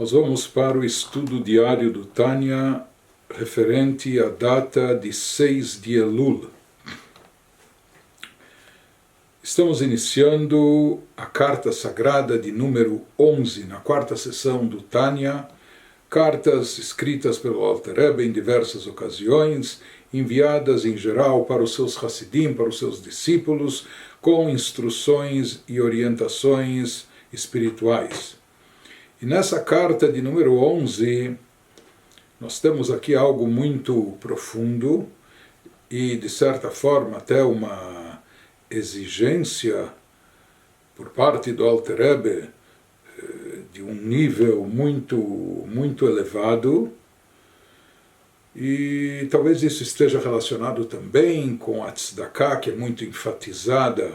Nós vamos para o estudo diário do Tânia, referente à data de 6 de Elul. Estamos iniciando a carta sagrada de número 11, na quarta sessão do Tânia, cartas escritas pelo Alter Rebbe em diversas ocasiões, enviadas em geral para os seus Hassidim, para os seus discípulos, com instruções e orientações espirituais. E nessa carta de número 11, nós temos aqui algo muito profundo e, de certa forma, até uma exigência por parte do Alter Rebbe de um nível muito elevado, e talvez isso esteja relacionado também com a tzedakah, que é muito enfatizada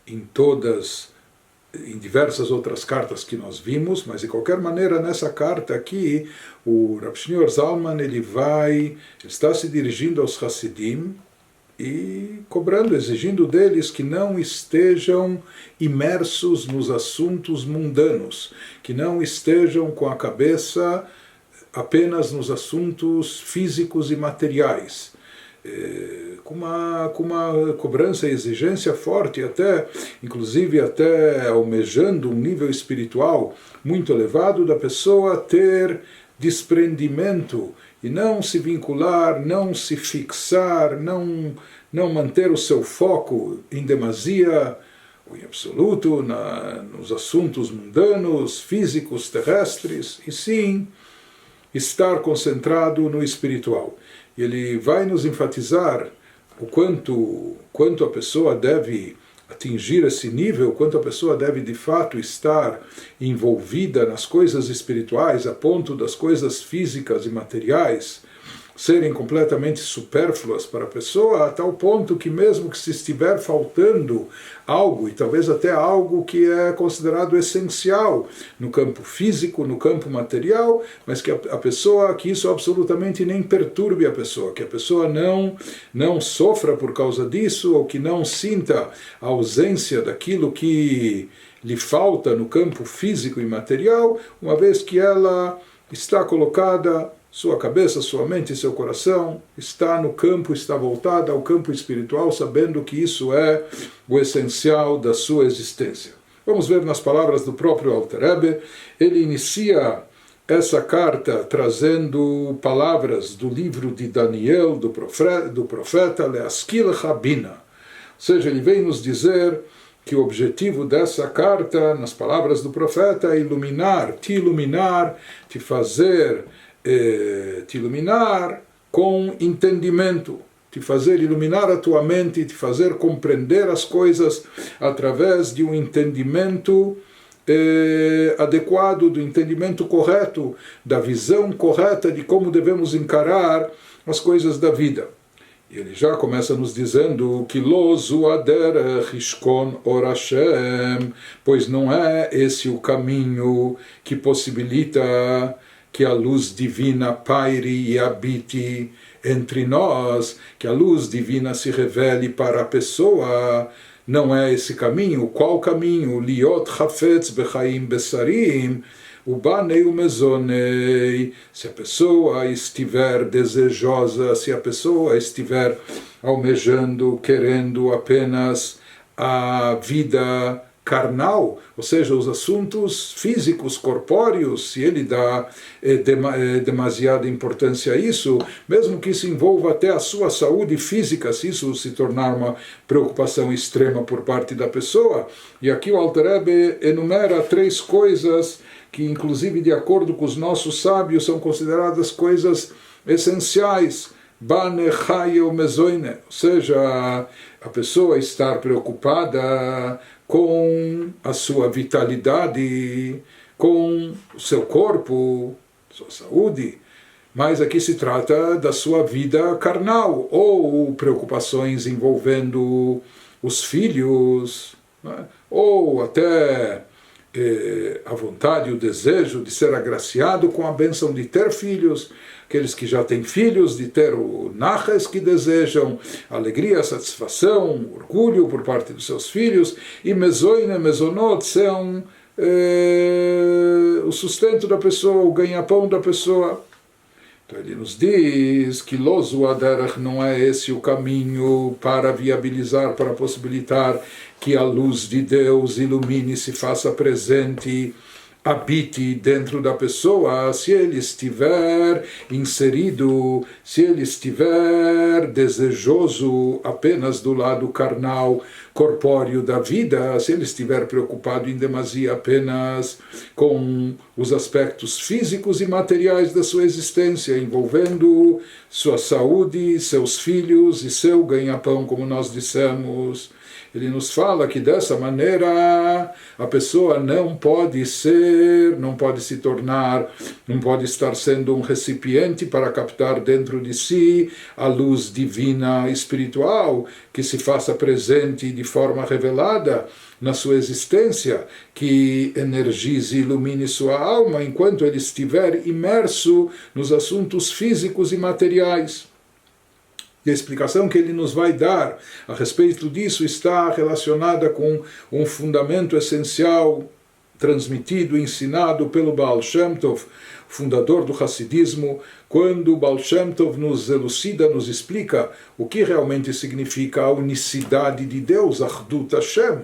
em diversas outras cartas que nós vimos, mas de qualquer maneira nessa carta aqui o Rav Shneur Zalman ele está se dirigindo aos Hassidim e cobrando, exigindo deles que não estejam imersos nos assuntos mundanos, que não estejam com a cabeça apenas nos assuntos físicos e materiais, com uma cobrança e exigência forte, inclusive até almejando um nível espiritual muito elevado da pessoa ter desprendimento e não se vincular, não se fixar, não manter o seu foco em demasia ou em absoluto nos assuntos mundanos, físicos, terrestres, e sim estar concentrado no espiritual. E ele vai nos enfatizar o quanto a pessoa deve atingir esse nível, quanto a pessoa deve de fato estar envolvida nas coisas espirituais, a ponto das coisas físicas e materiais serem completamente supérfluas para a pessoa, a tal ponto que mesmo que se estiver faltando algo, e talvez até algo que é considerado essencial no campo físico, no campo material, mas que que isso absolutamente nem perturbe a pessoa, que a pessoa não sofra por causa disso, ou que não sinta a ausência daquilo que lhe falta no campo físico e material, uma vez que ela está colocada, sua cabeça, sua mente e seu coração está no campo, está voltada ao campo espiritual, sabendo que isso é o essencial da sua existência. Vamos ver nas palavras do próprio Alter Rebbe. Ele inicia essa carta trazendo palavras do livro de Daniel, do profeta Leaskil Rabina. Ou seja, ele vem nos dizer que o objetivo dessa carta, nas palavras do profeta, é te iluminar, te iluminar com entendimento, te fazer iluminar a tua mente, te fazer compreender as coisas através de um entendimento adequado, do entendimento correto, da visão correta de como devemos encarar as coisas da vida. E ele já começa nos dizendo que lo zu aderech ishkon or Hashem, pois não é esse o caminho que possibilita que a luz divina paire e habite entre nós, que a luz divina se revele para a pessoa. Não é esse caminho. Qual caminho? Liot chafetz bechaim besarim, ubanei umezonei. Se a pessoa estiver desejosa, se a pessoa estiver almejando, querendo apenas a vida carnal, ou seja, os assuntos físicos, corpóreos, se ele dá demasiada importância a isso, mesmo que isso envolva até a sua saúde física, se isso se tornar uma preocupação extrema por parte da pessoa. E aqui o Alter Rebbe enumera 3 coisas que, inclusive, de acordo com os nossos sábios, são consideradas coisas essenciais. Bane chaye o mezoine, ou seja, a pessoa estar preocupada com a sua vitalidade, com o seu corpo, sua saúde, mas aqui se trata da sua vida carnal, ou preocupações envolvendo os filhos, né? Ou até a vontade e o desejo de ser agraciado com a bênção de ter filhos, aqueles que já têm filhos, de ter o naches que desejam, alegria, satisfação, orgulho por parte dos seus filhos, e mezoine, mezonot são o sustento da pessoa, o ganha-pão da pessoa. Então ele nos diz que Lozu Aderech não é esse o caminho para viabilizar, para possibilitar que a luz de Deus ilumine, se faça presente, habite dentro da pessoa, se ele estiver inserido, se ele estiver desejoso apenas do lado carnal, corpóreo da vida, se ele estiver preocupado em demasia apenas com os aspectos físicos e materiais da sua existência, envolvendo sua saúde, seus filhos e seu ganha-pão, como nós dissemos. Ele nos fala que dessa maneira a pessoa não pode se tornar, não pode estar sendo um recipiente para captar dentro de si a luz divina espiritual que se faça presente de forma revelada na sua existência, que energize e ilumine sua alma enquanto ele estiver imerso nos assuntos físicos e materiais. E a explicação que ele nos vai dar a respeito disso está relacionada com um fundamento essencial transmitido, ensinado pelo Baal Shem Tov, fundador do Hassidismo, quando o Baal Shem Tov nos elucida, nos explica o que realmente significa a unicidade de Deus, Achdut Hashem.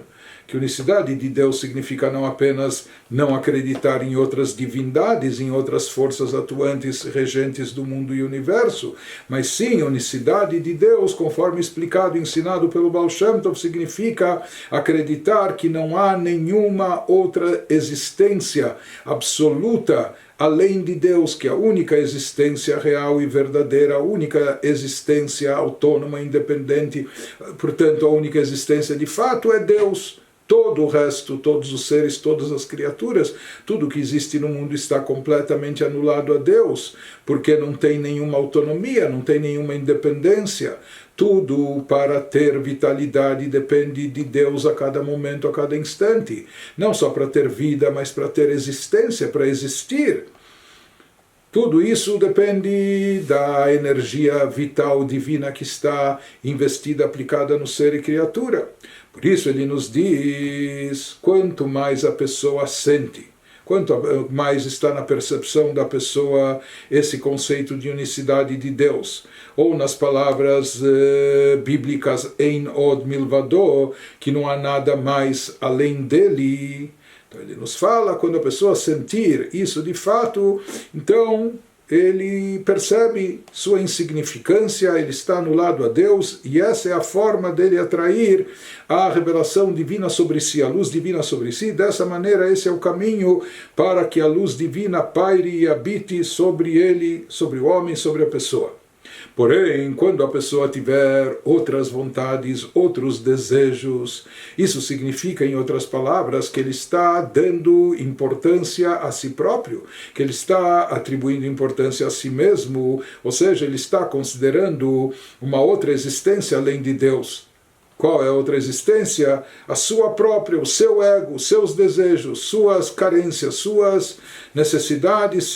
Que unicidade de Deus significa não apenas não acreditar em outras divindades, em outras forças atuantes, regentes do mundo e universo, mas sim, unicidade de Deus, conforme explicado e ensinado pelo Baal Shem Tov, significa acreditar que não há nenhuma outra existência absoluta além de Deus, que a única existência real e verdadeira, a única existência autônoma, independente, portanto, a única existência de fato é Deus. Todo o resto, todos os seres, todas as criaturas, tudo que existe no mundo está completamente anulado a Deus, porque não tem nenhuma autonomia, não tem nenhuma independência. Tudo, para ter vitalidade, depende de Deus a cada momento, a cada instante. Não só para ter vida, mas para ter existência, para existir. Tudo isso depende da energia vital divina que está investida, aplicada no ser e criatura. Por isso ele nos diz, quanto mais a pessoa sente, quanto mais está na percepção da pessoa esse conceito de unicidade de Deus, ou nas palavras bíblicas Ein Od Milvado, que não há nada mais além dele. Então ele nos fala, quando a pessoa sentir isso de fato, então ele percebe sua insignificância, ele está anulado a Deus, e essa é a forma dele atrair a revelação divina sobre si, a luz divina sobre si. Dessa maneira, esse é o caminho para que a luz divina paire e habite sobre ele, sobre o homem, sobre a pessoa. Porém, quando a pessoa tiver outras vontades, outros desejos, isso significa, em outras palavras, que ele está dando importância a si próprio, que ele está atribuindo importância a si mesmo, ou seja, ele está considerando uma outra existência além de Deus. Qual é a outra existência? A sua própria, o seu ego, seus desejos, suas carências, suas necessidades,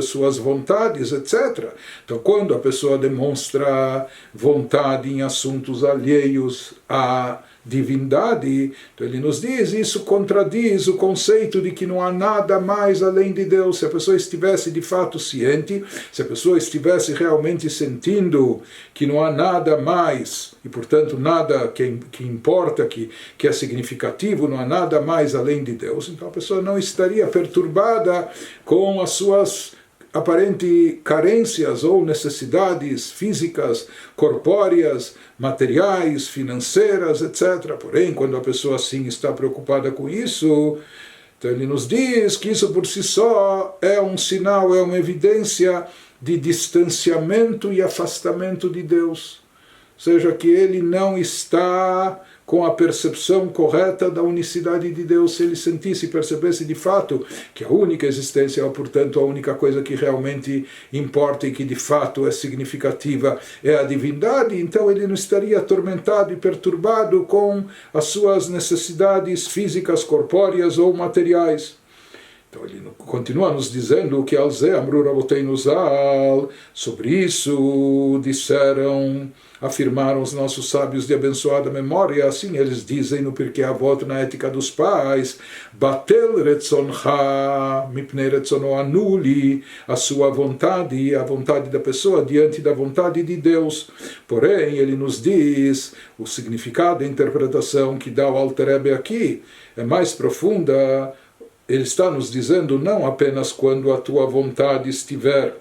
suas vontades, etc. Então, quando a pessoa demonstra vontade em assuntos alheios à divindade, então ele nos diz, isso contradiz o conceito de que não há nada mais além de Deus. Se a pessoa estivesse de fato ciente, se a pessoa estivesse realmente sentindo que não há nada mais, e portanto nada que importa, que é significativo, não há nada mais além de Deus, então a pessoa não estaria perturbada com as suas aparentes carências ou necessidades físicas, corpóreas, materiais, financeiras, etc. Porém, quando a pessoa sim está preocupada com isso, então ele nos diz que isso por si só é um sinal, é uma evidência de distanciamento e afastamento de Deus. Ou seja, que ele não está com a percepção correta da unicidade de Deus. Se ele sentisse e percebesse de fato que a única existência é, portanto, a única coisa que realmente importa e que de fato é significativa é a divindade, então ele não estaria atormentado e perturbado com as suas necessidades físicas, corpóreas ou materiais. Então ele continua nos dizendo que Alze Amru Raboteinu Zal, sobre isso disseram afirmaram os nossos sábios de abençoada memória, assim eles dizem no Pirkei Avot, na Ética dos Pais, Batel retzoncha mipnei retzono anuli, a sua vontade, a vontade da pessoa diante da vontade de Deus. Porém, ele nos diz, o significado, a interpretação que dá o Alter Rebbe aqui é mais profunda. Ele está nos dizendo não apenas quando a tua vontade estiver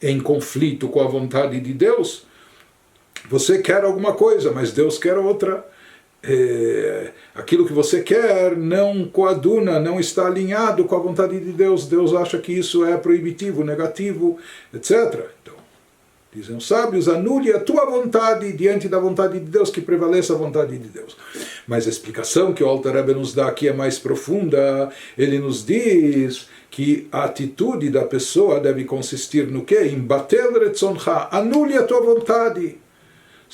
em conflito com a vontade de Deus, você quer alguma coisa, mas Deus quer outra. Aquilo que você quer não coaduna, não está alinhado com a vontade de Deus. Deus acha que isso é proibitivo, negativo, etc. Então, dizem os sábios, anule a tua vontade diante da vontade de Deus, que prevaleça a vontade de Deus. Mas a explicação que o Alter Rebbe nos dá aqui é mais profunda. Ele nos diz que a atitude da pessoa deve consistir no quê? Em batel retzoncha, anule a tua vontade.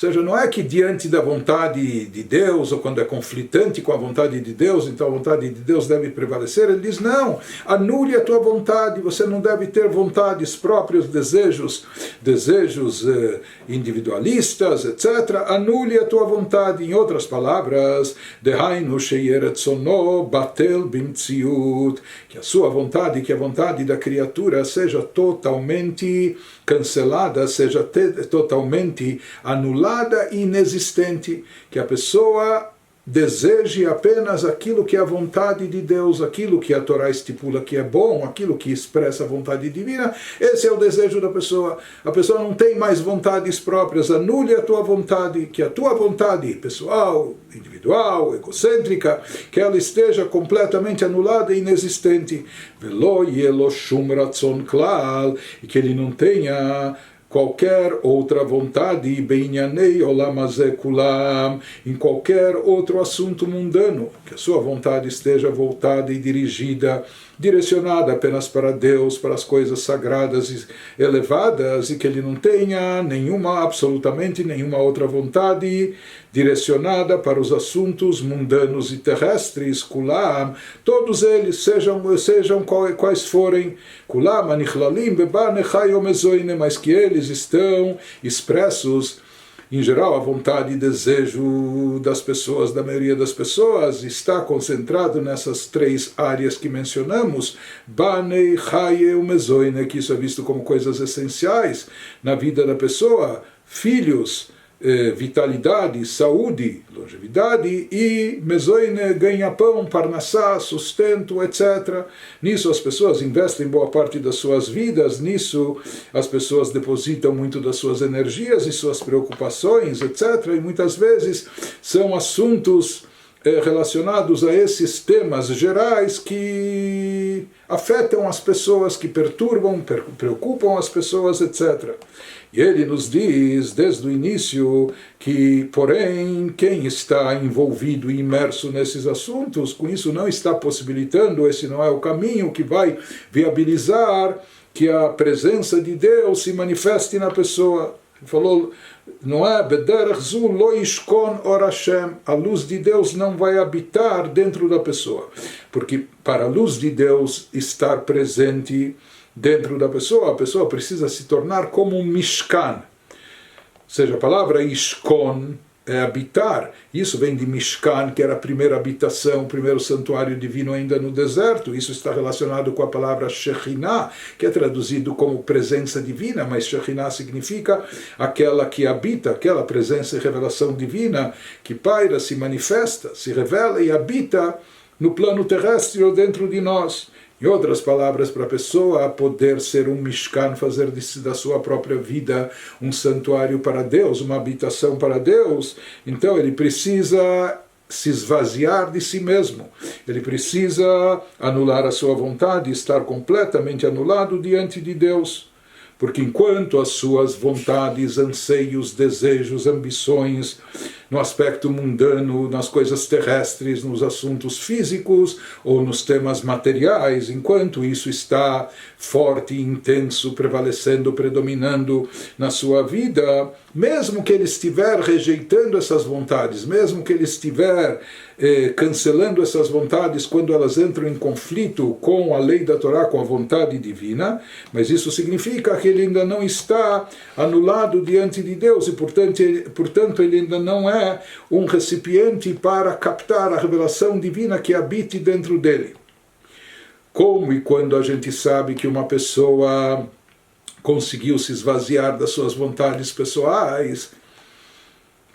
Ou seja, não é que diante da vontade de Deus, ou quando é conflitante com a vontade de Deus, então a vontade de Deus deve prevalecer. Ele diz, não, anule a tua vontade, você não deve ter vontades próprias, desejos individualistas, etc. Anule a tua vontade. Em outras palavras, dehainu sheyeretzono batel bimtziut, que a sua vontade, que a vontade da criatura seja totalmente cancelada, seja totalmente anulada e inexistente, que a pessoa deseje apenas aquilo que é a vontade de Deus, aquilo que a Torá estipula que é bom, aquilo que expressa a vontade divina. Esse é o desejo da pessoa. A pessoa não tem mais vontades próprias. Anule a tua vontade, que a tua vontade pessoal, individual, egocêntrica, que ela esteja completamente anulada e inexistente. Velo yelo shum ratzon klal, e que ele não tenha qualquer outra vontade, beinyanei olam hazeh kulam, em qualquer outro assunto mundano, que a sua vontade esteja voltada e dirigida, direcionada apenas para Deus, para as coisas sagradas e elevadas, e que ele não tenha absolutamente nenhuma outra vontade direcionada para os assuntos mundanos e terrestres, kulam, todos eles, sejam quais forem, kulam anichlalim beba nechai omezoine, mas que eles estão expressos. Em geral, a vontade e desejo das pessoas, da maioria das pessoas, está concentrado nessas três áreas que mencionamos, Banei, Chaye, Umezoine, que isso é visto como coisas essenciais na vida da pessoa, filhos, vitalidade, saúde, longevidade, e mezoine, ganha-pão, parnassá, sustento, etc. Nisso as pessoas investem boa parte das suas vidas, nisso as pessoas depositam muito das suas energias e suas preocupações, etc. E muitas vezes são assuntos relacionados a esses temas gerais que afetam as pessoas, que perturbam, preocupam as pessoas, etc. E ele nos diz, desde o início, que, porém, quem está envolvido e imerso nesses assuntos, com isso não está possibilitando, esse não é o caminho que vai viabilizar que a presença de Deus se manifeste na pessoa. Ele falou, não é? Bederach zu lo yishkon or Hashem. A luz de Deus não vai habitar dentro da pessoa. Porque para a luz de Deus estar presente dentro da pessoa, a pessoa precisa se tornar como um mishkan. Ou seja, a palavra yishkon é habitar. Isso vem de Mishkan, que era a primeira habitação, o primeiro santuário divino ainda no deserto. Isso está relacionado com a palavra Shekhinah, que é traduzido como presença divina, mas Shekhinah significa aquela que habita, aquela presença e revelação divina que paira, se manifesta, se revela e habita no plano terrestre ou dentro de nós. Em outras palavras, para a pessoa poder ser um Mishkan, fazer da sua própria vida um santuário para Deus, uma habitação para Deus, então ele precisa se esvaziar de si mesmo. Ele precisa anular a sua vontade, estar completamente anulado diante de Deus. Porque enquanto as suas vontades, anseios, desejos, ambições, no aspecto mundano, nas coisas terrestres, nos assuntos físicos ou nos temas materiais, enquanto isso está forte e intenso, prevalecendo, predominando na sua vida, mesmo que ele estiver rejeitando essas vontades, mesmo que ele estiver cancelando essas vontades quando elas entram em conflito com a lei da Torá, com a vontade divina, mas isso significa que que ele ainda não está anulado diante de Deus e, portanto, ele ainda não é um recipiente para captar a revelação divina que habite dentro dele. Como e quando a gente sabe que uma pessoa conseguiu se esvaziar das suas vontades pessoais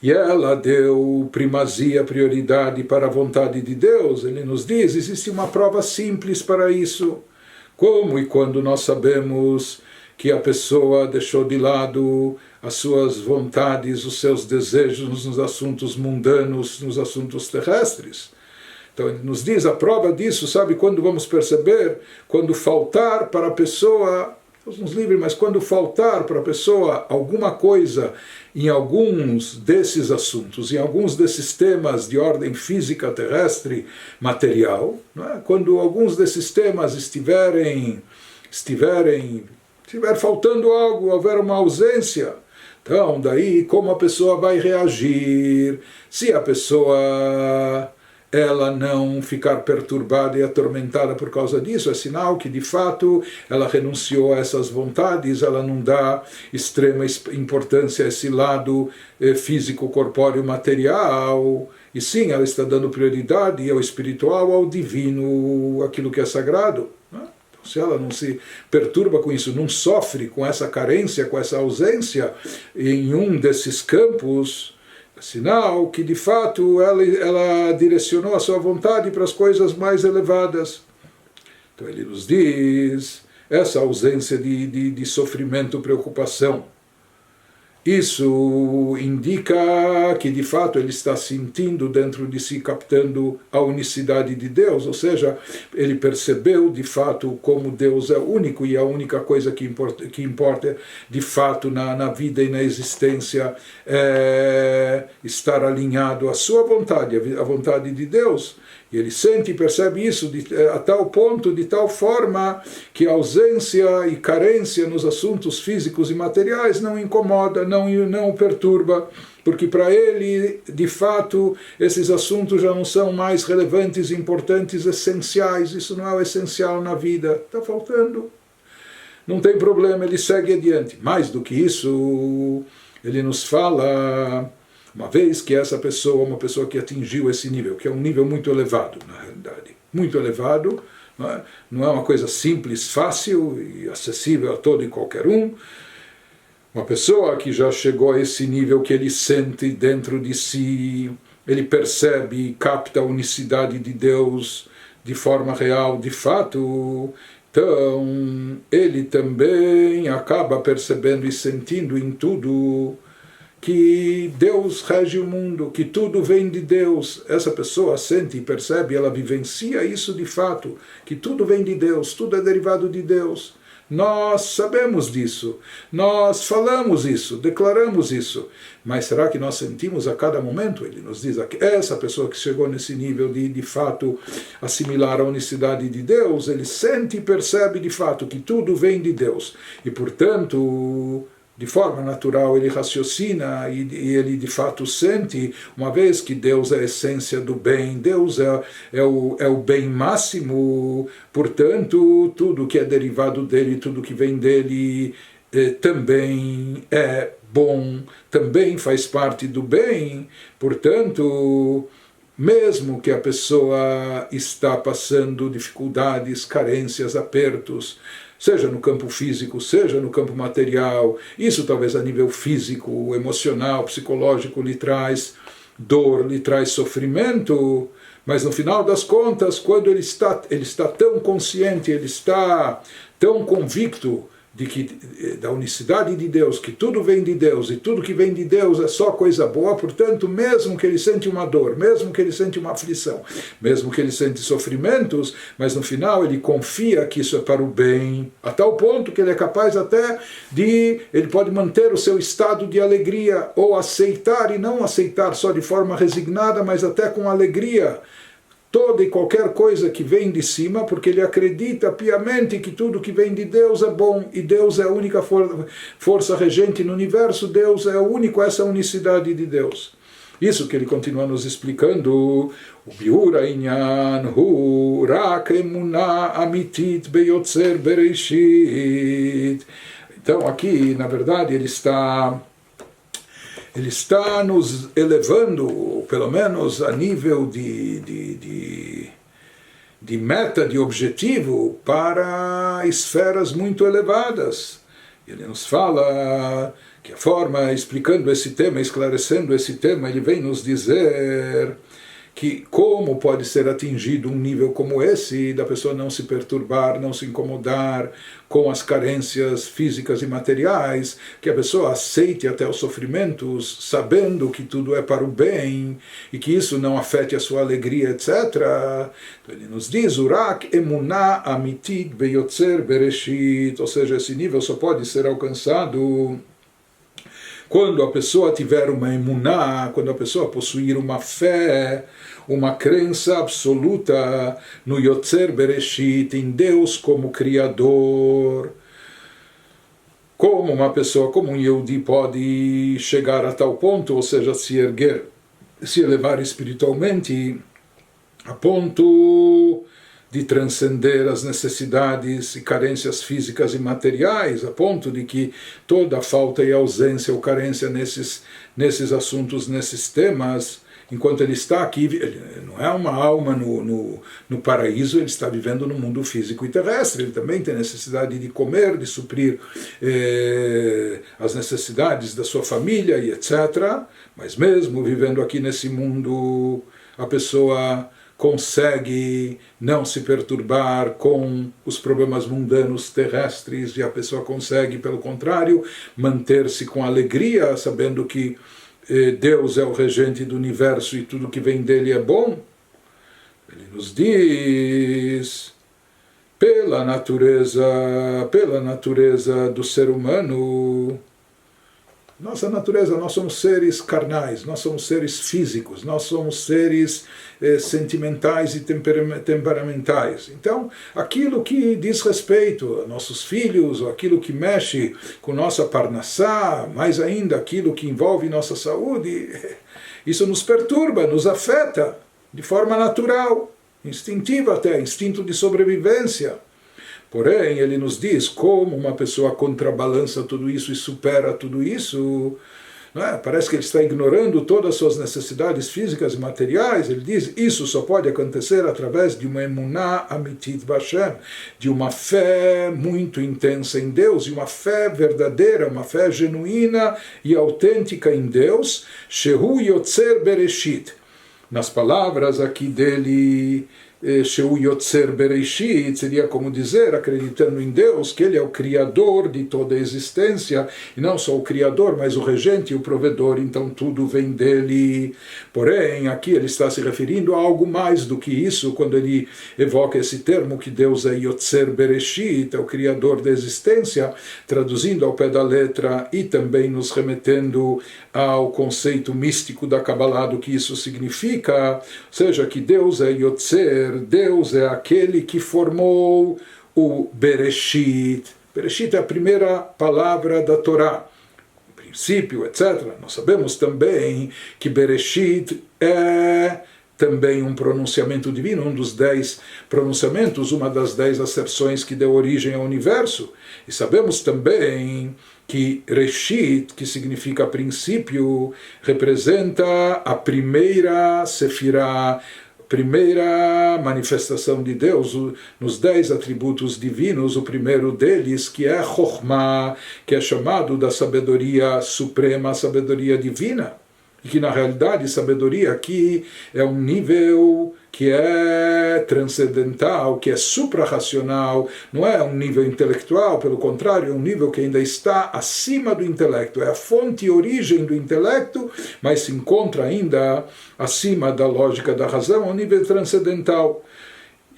e ela deu primazia, prioridade para a vontade de Deus, ele nos diz, existe uma prova simples para isso. Como e quando nós sabemos que a pessoa deixou de lado as suas vontades, os seus desejos nos assuntos mundanos, nos assuntos terrestres. Então ele nos diz, a prova disso, sabe quando vamos perceber? Quando faltar para a pessoa, Deus nos livre, mas quando faltar para a pessoa alguma coisa em alguns desses assuntos, em alguns desses temas de ordem física, terrestre, material, não é? Quando alguns desses temas estiver faltando algo, houver uma ausência, então daí como a pessoa vai reagir? Se a pessoa ela não ficar perturbada e atormentada por causa disso, é sinal que de fato ela renunciou a essas vontades, ela não dá extrema importância a esse lado físico, corpóreo, material, e sim, ela está dando prioridade ao espiritual, ao divino, aquilo que é sagrado. Então, se ela não se perturba com isso, não sofre com essa carência, com essa ausência em um desses campos, sinal que de fato ela direcionou a sua vontade para as coisas mais elevadas. Então ele nos diz, essa ausência de sofrimento, preocupação, isso indica que de fato ele está sentindo dentro de si, captando a unicidade de Deus, ou seja, ele percebeu de fato como Deus é único e a única coisa que importa de fato na vida e na existência é estar alinhado à sua vontade, à vontade de Deus. E ele sente e percebe isso a tal ponto, de tal forma, que a ausência e carência nos assuntos físicos e materiais não incomoda, não o perturba, porque para ele, de fato, esses assuntos já não são mais relevantes, importantes, essenciais. Isso não é o essencial na vida. Está faltando. Não tem problema, ele segue adiante. Mais do que isso, ele nos fala, uma vez que essa pessoa, uma pessoa que atingiu esse nível, que é um nível muito elevado, na realidade, muito elevado, não é uma coisa simples, fácil e acessível a todo e qualquer um. Uma pessoa que já chegou a esse nível que ele sente dentro de si, ele percebe e capta a unicidade de Deus de forma real, de fato, então ele também acaba percebendo e sentindo em tudo que Deus rege o mundo, que tudo vem de Deus. Essa pessoa sente e percebe, ela vivencia isso de fato, que tudo vem de Deus, tudo é derivado de Deus. Nós sabemos disso, nós falamos isso, declaramos isso, mas será que nós sentimos a cada momento? Ele nos diz que essa pessoa que chegou nesse nível de fato assimilar a unicidade de Deus, ele sente e percebe de fato que tudo vem de Deus, e portanto, de forma natural ele raciocina e ele de fato sente, uma vez que Deus é a essência do bem, Deus é o bem máximo, portanto tudo que é derivado dele, tudo que vem dele também é bom, também faz parte do bem, portanto mesmo que a pessoa está passando dificuldades, carências, apertos, seja no campo físico, seja no campo material, isso talvez a nível físico, emocional, psicológico lhe traz dor, lhe traz sofrimento, mas no final das contas, quando ele está tão consciente, ele está tão convicto da unicidade de Deus, que tudo vem de Deus e tudo que vem de Deus é só coisa boa, portanto, mesmo que ele sente uma dor, mesmo que ele sente uma aflição, mesmo que ele sente sofrimentos, mas no final ele confia que isso é para o bem, a tal ponto que ele é capaz até ele pode manter o seu estado de alegria, ou aceitar, e não aceitar só de forma resignada, mas até com alegria, toda e qualquer coisa que vem de cima, porque ele acredita piamente que tudo que vem de Deus é bom, e Deus é a única força regente no universo, Deus é o único, essa unicidade de Deus. Isso que ele continua nos explicando, o biura inyan hu rak emunah amitit beyotzer bereshit. Então aqui, na verdade, ele está nos elevando, pelo menos a nível de meta, de objetivo, para esferas muito elevadas. Ele nos fala que a forma, explicando esse tema, esclarecendo esse tema, ele vem nos dizer que como pode ser atingido um nível como esse, da pessoa não se perturbar, não se incomodar com as carências físicas e materiais, que a pessoa aceite até os sofrimentos, sabendo que tudo é para o bem, e que isso não afete a sua alegria, etc. Então ele nos diz, Urak emunah amitit beyotzer bereshit, ou seja, esse nível só pode ser alcançado quando a pessoa tiver uma emuná, quando a pessoa possuir uma fé, uma crença absoluta no Yotzer Bereshit, em Deus como Criador. Como uma pessoa, como um Yehudi pode chegar a tal ponto, ou seja, se erguer, se elevar espiritualmente, a ponto de transcender as necessidades e carências físicas e materiais, a ponto de que toda falta e ausência ou carência nesses assuntos, nesses temas, enquanto ele está aqui, ele não é uma alma no paraíso, ele está vivendo no mundo físico e terrestre, ele também tem necessidade de comer, de suprir as necessidades da sua família e etc. Mas mesmo vivendo aqui nesse mundo, a pessoa consegue não se perturbar com os problemas mundanos terrestres, e a pessoa consegue, pelo contrário, manter-se com alegria, sabendo que Deus é o regente do universo e tudo que vem dele é bom. Ele nos diz, pela natureza do ser humano, nossa natureza, nós somos seres carnais, nós somos seres físicos, nós somos seres sentimentais e temperamentais. Então, aquilo que diz respeito a nossos filhos, ou aquilo que mexe com nossa parnassá, mais ainda aquilo que envolve nossa saúde, isso nos perturba, nos afeta de forma natural, instintiva até, instinto de sobrevivência. Porém, ele nos diz como uma pessoa contrabalança tudo isso e supera tudo isso. Não é? Parece que ele está ignorando todas as suas necessidades físicas e materiais. Ele diz, isso só pode acontecer através de uma emuná amitit b'Hashem, de uma fé muito intensa em Deus, de uma fé verdadeira, uma fé genuína e autêntica em Deus, shehu yotzer bereshit. Nas palavras aqui dele, Sheu Yotzer Bereshit, seria como dizer, acreditando em Deus, que Ele é o Criador de toda a existência, e não só o Criador, mas o regente e o provedor, então tudo vem dele. Porém, aqui ele está se referindo a algo mais do que isso, quando ele evoca esse termo, que Deus é Yotzer Bereshit, é o Criador da existência, traduzindo ao pé da letra e também nos remetendo ao conceito místico da Kabbalah, do que isso significa, ou seja, que Deus é Yotzer, Deus é aquele que formou o Bereshit. Bereshit é a primeira palavra da Torá, princípio, etc. Nós sabemos também que Bereshit é também um pronunciamento divino, um dos 10 pronunciamentos, uma das 10 acepções que deu origem ao universo. E sabemos também que Reshit, que significa princípio, representa a primeira sefirá, primeira manifestação de Deus nos 10 atributos divinos, o primeiro deles, que é Chokhmah, que é chamado da sabedoria suprema, a sabedoria divina, e que na realidade sabedoria aqui é um nível que é transcendental, que é suprarracional, não é um nível intelectual, pelo contrário, é um nível que ainda está acima do intelecto, é a fonte e origem do intelecto, mas se encontra ainda acima da lógica da razão, é um nível transcendental.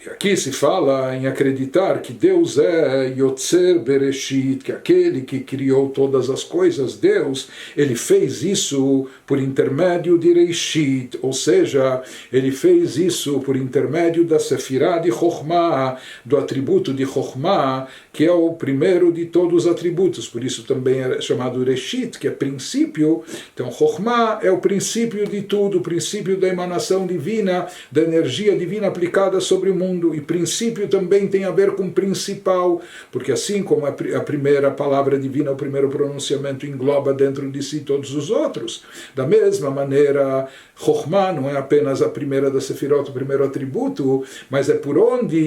E aqui se fala em acreditar que Deus é Yotzer Bereshit, que aquele que criou todas as coisas, Deus, ele fez isso por intermédio de Reshit, ou seja, ele fez isso por intermédio da Sefirah de Chokhmah, do atributo de Chokhmah, que é o primeiro de todos os atributos, por isso também é chamado Reshit, que é princípio. Então Chokhmah é o princípio de tudo, o princípio da emanação divina, da energia divina aplicada sobre o mundo. mundo, e princípio também tem a ver com principal, porque assim como a primeira palavra divina, o primeiro pronunciamento engloba dentro de si todos os outros, da mesma maneira, Chokhmah não é apenas a primeira da Sefirot, o primeiro atributo, mas é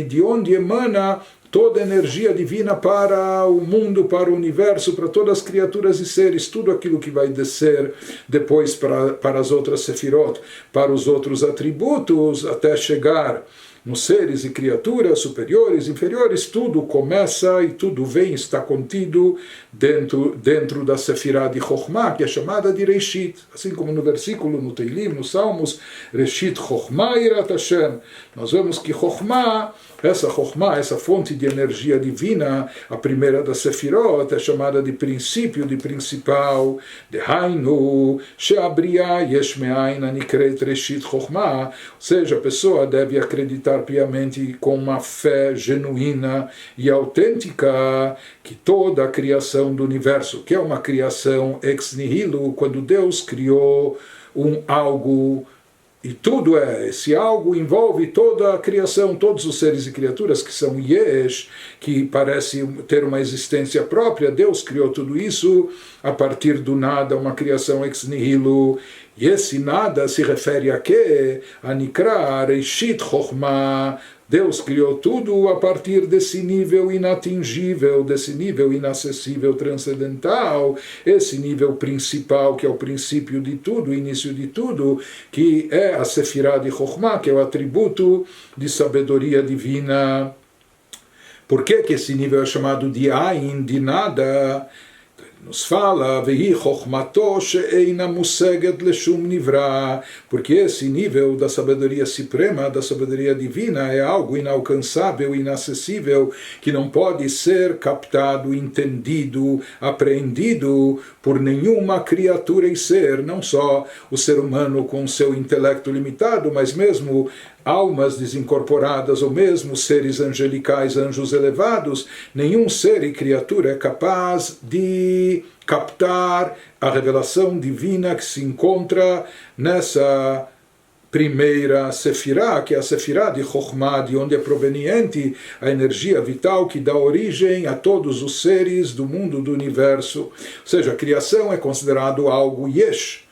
de onde emana toda a energia divina para o mundo, para o universo, para todas as criaturas e seres, tudo aquilo que vai descer depois para as outras Sefirot, para os outros atributos, até chegar nos seres e criaturas superiores, inferiores, tudo começa e tudo vem, está contido dentro da Sefirah de Chokhmah, que é chamada de Reishit. Assim como no versículo, no Teilim, nos Salmos, Reishit Chokhmah Yirat Hashem. Nós vemos que Chokhmah, essa fonte de energia divina, a primeira da Sefirot, é chamada de princípio, de principal, de Hainu, She'abriya Yesh Me'ain Anikret Reishit Chokhmah, ou seja, a pessoa deve acreditar piamente com uma fé genuína e autêntica que toda a criação do universo, que é uma criação ex nihilo, quando Deus criou algo, e tudo esse algo envolve toda a criação, todos os seres e criaturas que são Yesh, que parece ter uma existência própria. Deus criou tudo isso a partir do nada, uma criação ex nihilo. E esse nada se refere a quê? A Nikra Reishit Chokhmah. Deus criou tudo a partir desse nível inatingível, desse nível inacessível, transcendental, esse nível principal, que é o princípio de tudo, o início de tudo, que é a Sefirah de Chokhmah, que é o atributo de sabedoria divina. Por que esse nível é chamado de Ain, de nada? Nos fala, Vehi Chokhmato she'eina museget leshum nivra, porque esse nível da sabedoria suprema, da sabedoria divina, é algo inalcançável, inacessível, que não pode ser captado, entendido, apreendido por nenhuma criatura e ser, não só o ser humano com seu intelecto limitado, mas mesmo almas desincorporadas ou mesmo seres angelicais, anjos elevados. Nenhum ser e criatura é capaz de captar a revelação divina que se encontra nessa primeira Sefirah, que é a Sefirah de Chokhmah, de onde é proveniente a energia vital que dá origem a todos os seres do mundo, do universo. Ou seja, a criação é considerado algo Yesh.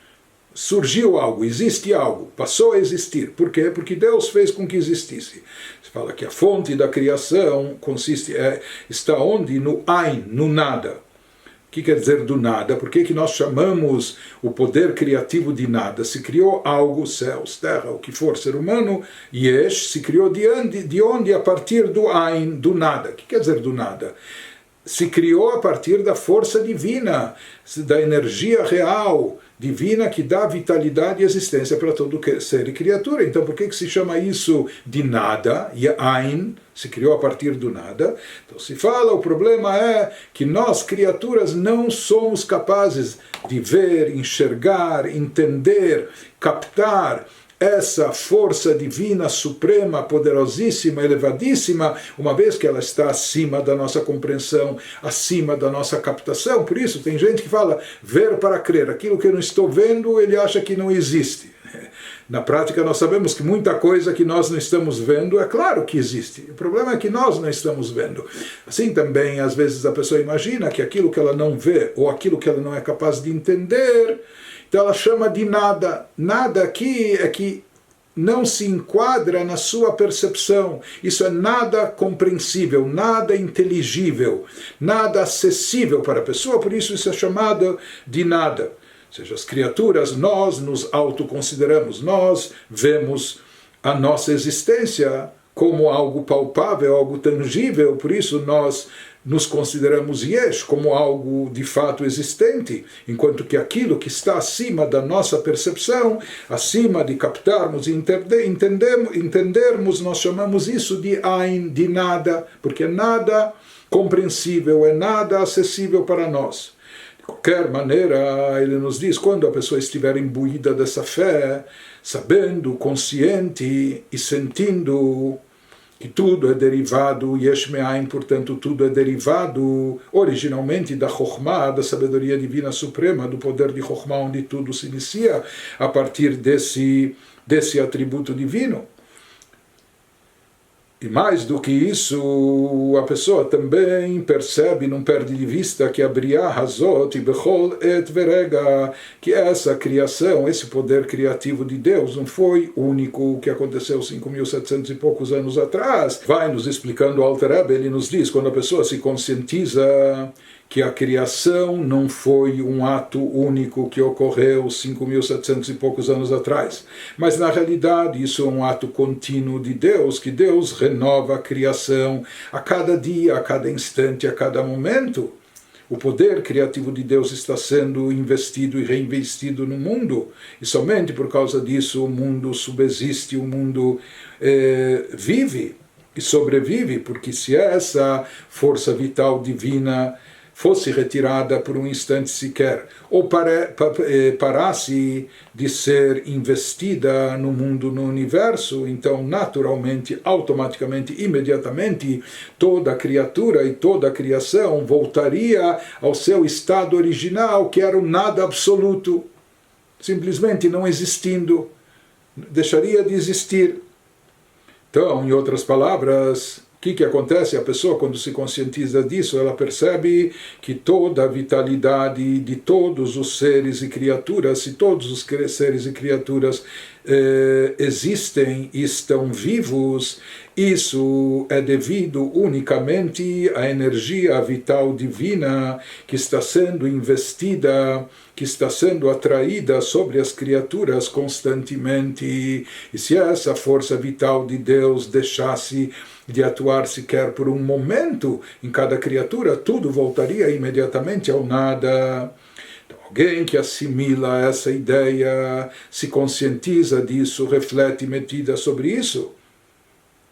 Surgiu algo, existe algo, passou a existir. Por quê? Porque Deus fez com que existisse. Se fala que a fonte da criação está onde? No Ain, no nada. O que quer dizer do nada? Por que nós chamamos o poder criativo de nada? Se criou algo, céus, terra, o que for, ser humano, Yesh, se criou de onde? A partir do Ain, do nada. O que quer dizer do nada? Se criou a partir da força divina, da energia real, divina, que dá vitalidade e existência para todo ser e criatura. Então, por que se chama isso de nada? Yain, se criou a partir do nada. Então, se fala, o problema é que nós, criaturas, não somos capazes de ver, enxergar, entender, captar essa força divina, suprema, poderosíssima, elevadíssima, uma vez que ela está acima da nossa compreensão, acima da nossa captação. Por isso, tem gente que fala, ver para crer. Aquilo que eu não estou vendo, ele acha que não existe. Na prática, nós sabemos que muita coisa que nós não estamos vendo, é claro que existe. O problema é que nós não estamos vendo. Assim também, às vezes, a pessoa imagina que aquilo que ela não vê, ou aquilo que ela não é capaz de entender, então ela chama de nada. Nada aqui é que não se enquadra na sua percepção. Isso é nada compreensível, nada inteligível, nada acessível para a pessoa, por isso é chamado de nada. Ou seja, as criaturas, nós nos autoconsideramos, nós vemos a nossa existência como algo palpável, algo tangível, por isso nós nos consideramos Yesh como algo de fato existente, enquanto que aquilo que está acima da nossa percepção, acima de captarmos e entendermos, nós chamamos isso de Ain, de nada, porque é nada compreensível, é nada acessível para nós. De qualquer maneira, ele nos diz, quando a pessoa estiver imbuída dessa fé, sabendo, consciente e sentindo que tudo é derivado, Yesh Me'ain, portanto, tudo é derivado originalmente da Chokhmah, da sabedoria divina suprema, do poder de Chokhmah, onde tudo se inicia a partir desse atributo divino. E mais do que isso, a pessoa também percebe, não perde de vista que a Briah Hazot Bechol et Verega, que essa criação, esse poder criativo de Deus não foi único que aconteceu 5.700 e poucos anos atrás. Vai nos explicando o Alter Rebbe, ele nos diz, quando a pessoa se conscientiza que a criação não foi um ato único que ocorreu 5.700 e poucos anos atrás. Mas, na realidade, isso é um ato contínuo de Deus, que Deus renova a criação a cada dia, a cada instante, a cada momento. O poder criativo de Deus está sendo investido e reinvestido no mundo, e somente por causa disso o mundo subsiste, o mundo vive e sobrevive, porque se essa força vital divina fosse retirada por um instante sequer, ou parasse de ser investida no mundo, no universo, então naturalmente, automaticamente, imediatamente, toda a criatura e toda a criação voltaria ao seu estado original, que era o nada absoluto, simplesmente não existindo, deixaria de existir. Então, em outras palavras, o que acontece? A pessoa, quando se conscientiza disso, ela percebe que toda a vitalidade de todos os seres e criaturas, se todos os seres e criaturas existem e estão vivos, isso é devido unicamente à energia vital divina que está sendo investida, que está sendo atraída sobre as criaturas constantemente. E se essa força vital de Deus deixasse de atuar sequer por um momento em cada criatura, tudo voltaria imediatamente ao nada. Então, alguém que assimila essa ideia, se conscientiza disso, reflete, medita sobre isso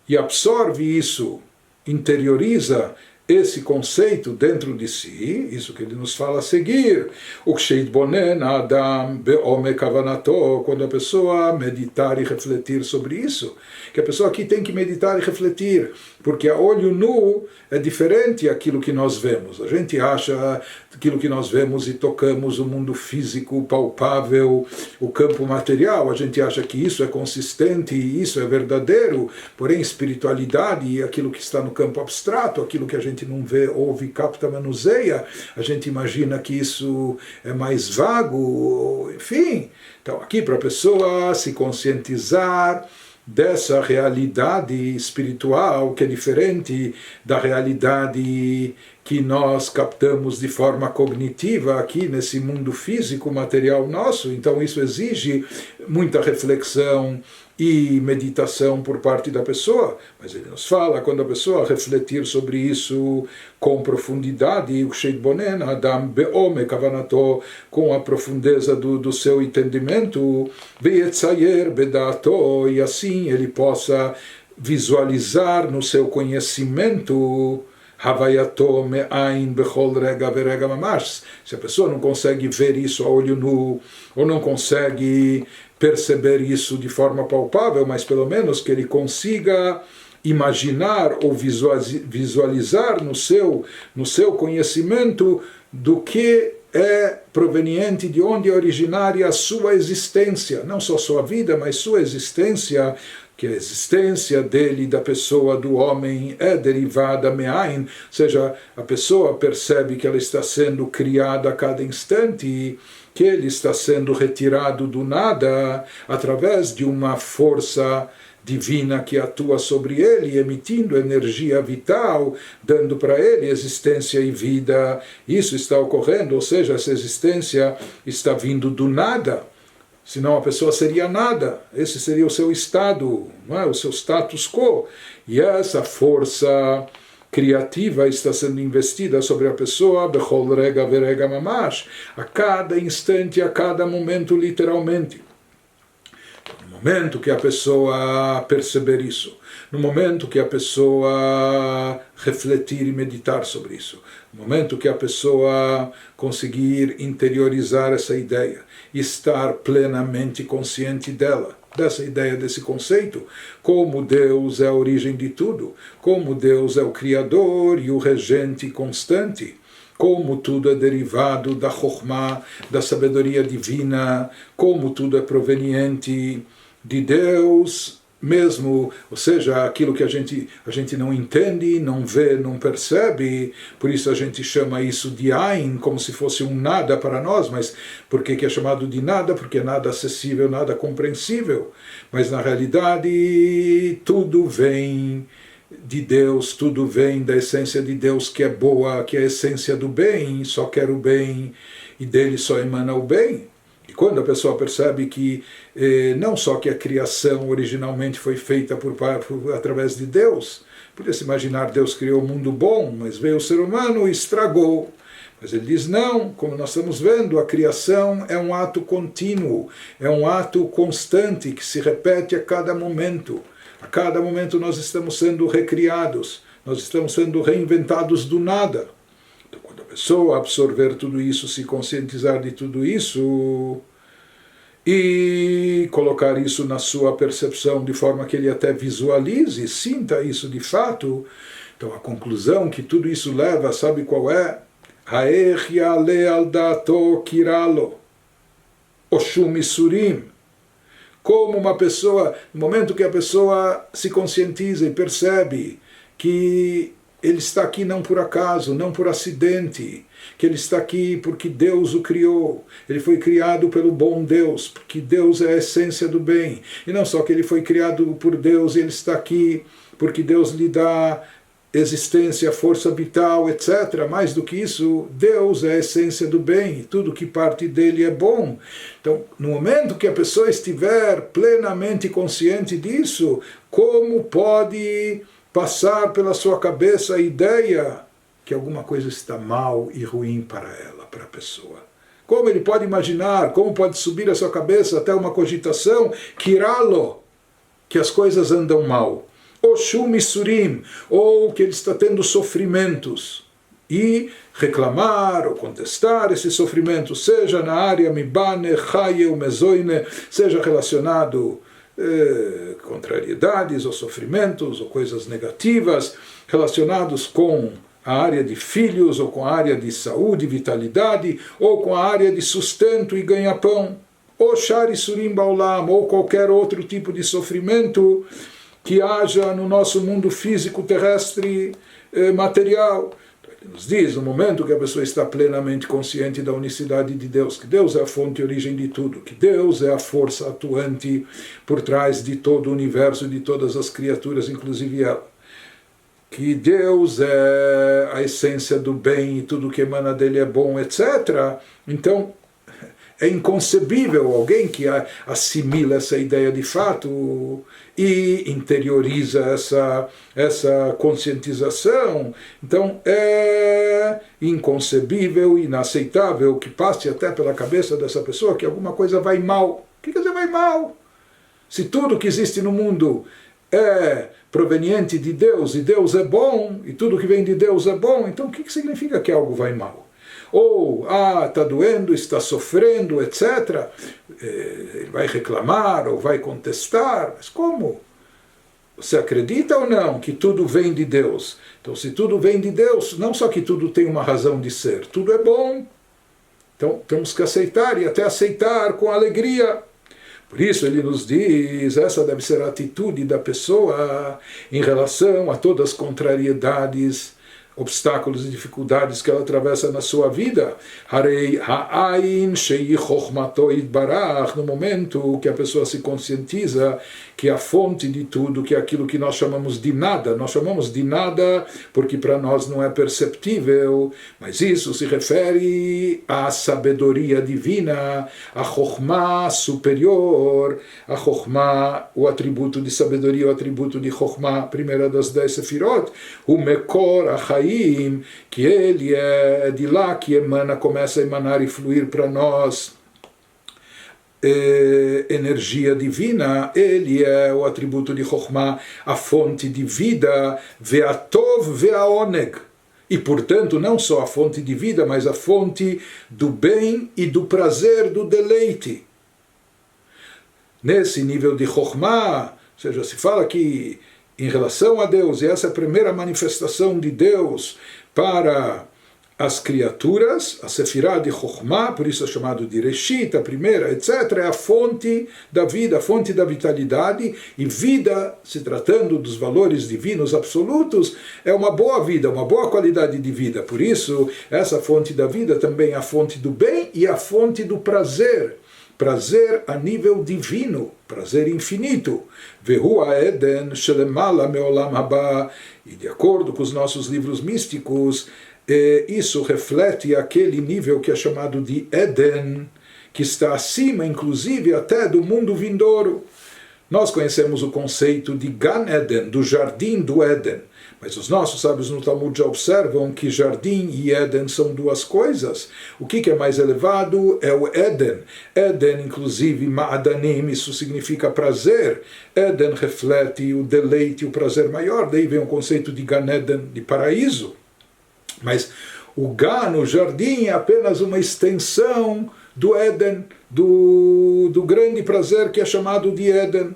e absorve isso, interioriza esse conceito dentro de si, isso que ele nos fala a seguir, o Ksheitbonen Adam Be'omek Havanato, quando a pessoa meditar e refletir sobre isso, que a pessoa aqui tem que meditar e refletir, porque a olho nu é diferente aquilo que nós vemos. A gente acha aquilo que nós vemos e tocamos, o mundo físico, palpável, o campo material, a gente acha que isso é consistente e isso é verdadeiro, porém espiritualidade e aquilo que está no campo abstrato, aquilo que a gente não vê, ouve, capta, manuseia, a gente imagina que isso é mais vago, enfim. Então aqui para a pessoa se conscientizar dessa realidade espiritual que é diferente da realidade que nós captamos de forma cognitiva aqui nesse mundo físico, material nosso. Então isso exige muita reflexão e meditação por parte da pessoa, mas ele nos fala, quando a pessoa refletir sobre isso com profundidade, o Sheitbonen Adam Be'omek Havanato, com a profundeza do seu entendimento, Ve'etzayer Bedato, e assim ele possa visualizar no seu conhecimento Havayato me'ain bechol rega verega mamash. Se a pessoa não consegue ver isso a olho nu, ou não consegue perceber isso de forma palpável, mas pelo menos que ele consiga imaginar ou visualizar no seu conhecimento do que é proveniente, de onde é originária a sua existência, não só sua vida, mas sua existência, que a existência dele, da pessoa, do homem, é derivada me'ain, ou seja, a pessoa percebe que ela está sendo criada a cada instante, que ele está sendo retirado do nada através de uma força divina que atua sobre ele, emitindo energia vital, dando para ele existência e vida. Isso está ocorrendo, ou seja, essa existência está vindo do nada. Senão a pessoa seria nada, esse seria o seu estado, não é? O seu status quo. E essa força criativa está sendo investida sobre a pessoa, bechol rega verega mamash, a cada instante, a cada momento, literalmente. No momento que a pessoa perceber isso, no momento que a pessoa refletir e meditar sobre isso, no momento que a pessoa conseguir interiorizar essa ideia, estar plenamente consciente dela, dessa ideia, desse conceito, como Deus é a origem de tudo, como Deus é o Criador e o regente constante, como tudo é derivado da Chokhmah, da sabedoria divina, como tudo é proveniente de Deus, mesmo, ou seja, aquilo que a gente não entende, não vê, não percebe, por isso a gente chama isso de Ain, como se fosse um nada para nós, mas por que é chamado de nada? Porque é nada acessível, nada compreensível, mas na realidade tudo vem de Deus, tudo vem da essência de Deus, que é boa, que é a essência do bem, só quer o bem, e dele só emana o bem. E quando a pessoa percebe que não só que a criação originalmente foi feita através de Deus, podia se imaginar Deus criou um mundo bom, mas veio o ser humano e estragou. Mas ele diz não, como nós estamos vendo, a criação é um ato contínuo, é um ato constante que se repete a cada momento. A cada momento nós estamos sendo recriados, nós estamos sendo reinventados do nada. Então, quando a pessoa absorver tudo isso, se conscientizar de tudo isso e colocar isso na sua percepção de forma que ele até visualize, sinta isso de fato, então a conclusão que tudo isso leva, sabe qual é? Ha'ech ya'ale al da'ato kiralo oshum isurim. Como uma pessoa, no momento que a pessoa se conscientiza e percebe que ele está aqui não por acaso, não por acidente, que ele está aqui porque Deus o criou, ele foi criado pelo bom Deus, porque Deus é a essência do bem, e não só que ele foi criado por Deus, ele está aqui porque Deus lhe dá existência, força vital, etc. Mais do que isso, Deus é a essência do bem, e tudo que parte dele é bom. Então, no momento que a pessoa estiver plenamente consciente disso, como pode passar pela sua cabeça a ideia que alguma coisa está mal e ruim para ela, para a pessoa? Como ele pode imaginar, como pode subir a sua cabeça até uma cogitação, kiralo, que as coisas andam mal? Oshum isurim, ou que ele está tendo sofrimentos, e reclamar ou contestar esses sofrimentos, seja na área mibane, chaye ou mezoine, seja relacionado contrariedades ou sofrimentos ou coisas negativas relacionados com a área de filhos ou com a área de saúde, vitalidade, ou com a área de sustento e ganha-pão, ou shari surim baulam, ou qualquer outro tipo de sofrimento que haja no nosso mundo físico, terrestre, material. Ele nos diz, no momento que a pessoa está plenamente consciente da unicidade de Deus, que Deus é a fonte e origem de tudo, que Deus é a força atuante por trás de todo o universo, de todas as criaturas, inclusive ela, que Deus é a essência do bem e tudo que emana dele é bom, etc. Então, é inconcebível alguém que assimila essa ideia de fato e interioriza essa conscientização. Então é inconcebível, inaceitável que passe até pela cabeça dessa pessoa que alguma coisa vai mal. O que quer dizer vai mal? Se tudo que existe no mundo é proveniente de Deus e Deus é bom, e tudo que vem de Deus é bom, então o que significa que algo vai mal? Ou, está doendo, está sofrendo, etc. Ele vai reclamar ou vai contestar. Mas como? Você acredita ou não que tudo vem de Deus? Então, se tudo vem de Deus, não só que tudo tem uma razão de ser, tudo é bom. Então, temos que aceitar e até aceitar com alegria. Por isso ele nos diz, essa deve ser a atitude da pessoa em relação a todas as contrariedades, obstáculos e dificuldades que ela atravessa na sua vida. Harei ha'ain shei chokhmato yitbarach, no momento que a pessoa se conscientiza que a fonte de tudo, que é aquilo que nós chamamos de nada, nós chamamos de nada porque para nós não é perceptível, mas isso se refere à sabedoria divina, à chokhmah superior, a chokhmah, o atributo de sabedoria, o atributo de chokhmah, primeira das 10 sefirot, o mekor achaim, que ele é de lá que emana, começa a emanar e fluir para nós energia divina, ele é o atributo de Chokhmah, a fonte de vida, ve'atov ve'aoneg, e portanto não só a fonte de vida, mas a fonte do bem e do prazer, do deleite. Nesse nível de Chokhmah, ou seja, se fala que em relação a Deus, e essa é a primeira manifestação de Deus para as criaturas, a Sefirah de Chokhmah, por isso é chamado de Reshit, a primeira, etc., é a fonte da vida, a fonte da vitalidade, e vida, se tratando dos valores divinos absolutos, é uma boa vida, uma boa qualidade de vida. Por isso, essa fonte da vida também é a fonte do bem e a fonte do prazer. Prazer a nível divino, prazer infinito. Vehu Eden shelemala meolam haba. E de acordo com os nossos livros místicos, isso reflete aquele nível que é chamado de Eden, que está acima, inclusive, até do mundo vindouro. Nós conhecemos o conceito de Gan Eden, do jardim do Éden. Mas os nossos sábios no Talmud já observam que jardim e Éden são duas coisas. O que é mais elevado é o Éden. Éden, inclusive, Ma'adanim, isso significa prazer. Éden reflete o deleite, o prazer maior. Daí vem o conceito de Gan Eden, de paraíso. Mas o Gan, o jardim, é apenas uma extensão do Éden, do grande prazer que é chamado de Éden.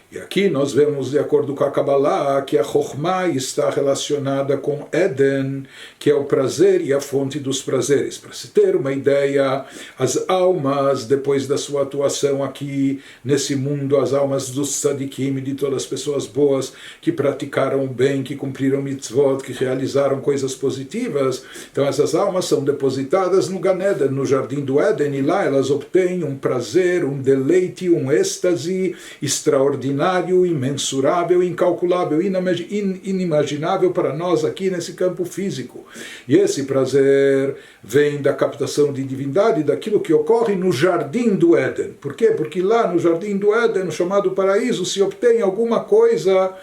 E aqui nós vemos, de acordo com a Kabbalah, que a Chokhmah está relacionada com Éden, que é o prazer e a fonte dos prazeres. Para se ter uma ideia, as almas, depois da sua atuação aqui nesse mundo, as almas dos tzadikim, de todas as pessoas boas que praticaram o bem, que cumpriram mitzvot, que realizaram coisas positivas, então essas almas são depositadas no Gan Eden, no jardim do Éden, e lá elas obtêm um prazer, um deleite, um êxtase extraordinário, imensurável, incalculável, inimaginável para nós aqui nesse campo físico. E esse prazer vem da captação de divindade, daquilo que ocorre no jardim do Éden. Por quê? Porque lá no jardim do Éden, no chamado paraíso, se obtém alguma coisa,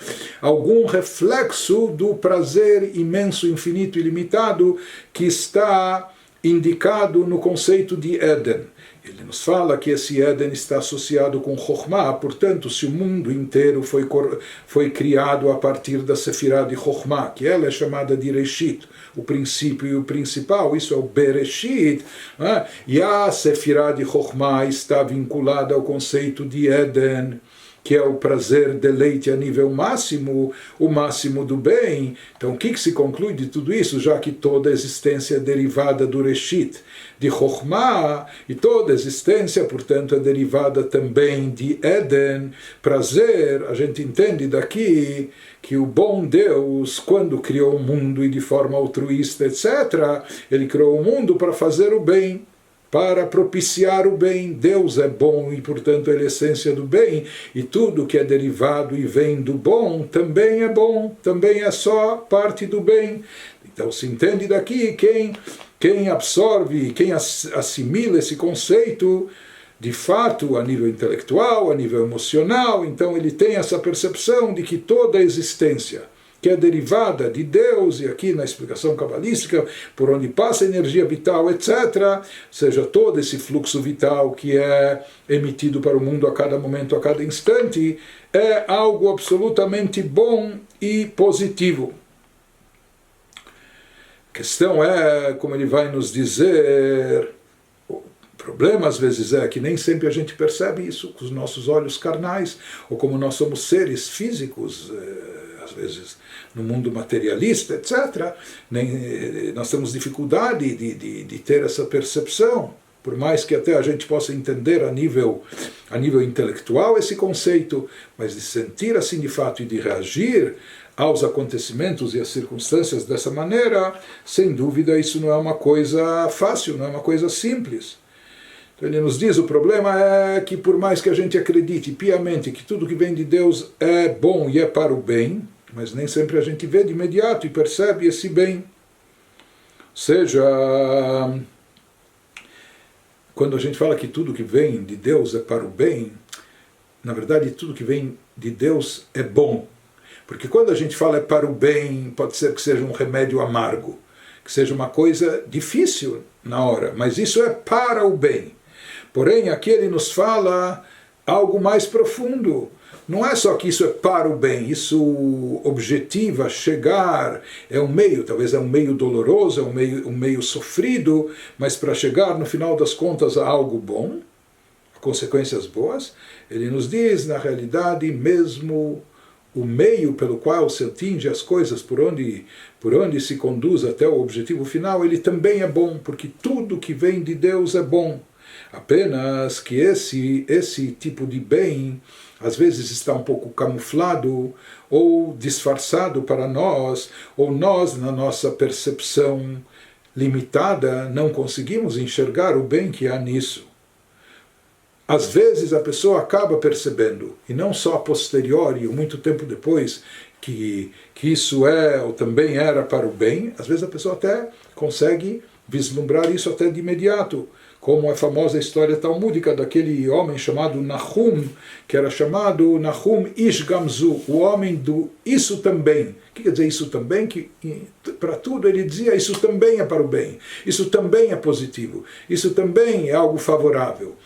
algum reflexo do prazer imenso, infinito, ilimitado que está indicado no conceito de Éden. Ele nos fala que esse Éden está associado com Chokhmah, portanto, se o mundo inteiro foi criado a partir da Sefirah de Chokhmah, que ela é chamada de Reshit, o princípio e o principal, isso é o Bereshit, né? E a Sefirah de Chokhmah está vinculada ao conceito de Éden, que é o prazer, deleite a nível máximo, o máximo do bem. Então, o que se conclui de tudo isso, já que toda a existência é derivada do Reshit, de Chokhmah, e toda a existência, portanto, é derivada também de Éden, prazer, a gente entende daqui que o bom Deus, quando criou o mundo e de forma altruísta, etc., ele criou o mundo para fazer o bem, para propiciar o bem. Deus é bom e, portanto, ele é a essência do bem, e tudo que é derivado e vem do bom também é bom, também é só parte do bem. Então se entende daqui quem absorve, quem assimila esse conceito, de fato, a nível intelectual, a nível emocional, então ele tem essa percepção de que toda a existência que é derivada de Deus, e aqui na explicação cabalística, por onde passa a energia vital, etc., seja todo esse fluxo vital que é emitido para o mundo a cada momento, a cada instante, é algo absolutamente bom e positivo. A questão é, como ele vai nos dizer, o problema às vezes é que nem sempre a gente percebe isso com os nossos olhos carnais, ou como nós somos seres físicos, às vezes no mundo materialista, etc., nós temos dificuldade de ter essa percepção, por mais que até a gente possa entender a nível intelectual esse conceito, mas de sentir assim de fato e de reagir aos acontecimentos e às circunstâncias dessa maneira, sem dúvida isso não é uma coisa fácil, não é uma coisa simples. Então ele nos diz, o problema é que por mais que a gente acredite piamente que tudo que vem de Deus é bom e é para o bem, mas nem sempre a gente vê de imediato e percebe esse bem. Ou seja, quando a gente fala que tudo que vem de Deus é para o bem, na verdade tudo que vem de Deus é bom. Porque quando a gente fala é para o bem, pode ser que seja um remédio amargo, que seja uma coisa difícil na hora, mas isso é para o bem. Porém, aqui ele nos fala algo mais profundo. Não é só que isso é para o bem, isso objetiva chegar, é um meio, talvez é um meio doloroso, é um meio sofrido, mas para chegar no final das contas a algo bom, a consequências boas, ele nos diz, na realidade, mesmo o meio pelo qual se atinge as coisas, por onde se conduz até o objetivo final, ele também é bom, porque tudo que vem de Deus é bom. Apenas que esse tipo de bem, às vezes está um pouco camuflado ou disfarçado para nós, ou nós, na nossa percepção limitada, não conseguimos enxergar o bem que há nisso. Às vezes a pessoa acaba percebendo, e não só a posteriori, ou muito tempo depois, que isso é ou também era para o bem. Às vezes a pessoa até consegue vislumbrar isso até de imediato, como a famosa história talmúdica daquele homem chamado Nahum, que era chamado Nahum Ish Gamzu, o homem do isso também. O que quer dizer isso também? Que para tudo ele dizia, isso também é para o bem, isso também é positivo, isso também é algo favorável.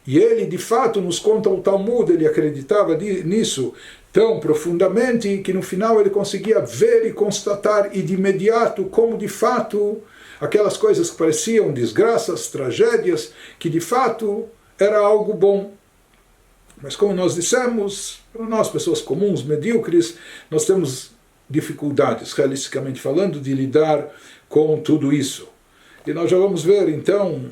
E ele, de fato, nos conta o Talmud, ele acreditava nisso tão profundamente que no final ele conseguia ver e constatar, e de imediato, como de fato, aquelas coisas que pareciam desgraças, tragédias, que de fato era algo bom. Mas como nós dissemos, para nós, pessoas comuns, medíocres, nós temos dificuldades, realisticamente falando, de lidar com tudo isso. E nós já vamos ver, então,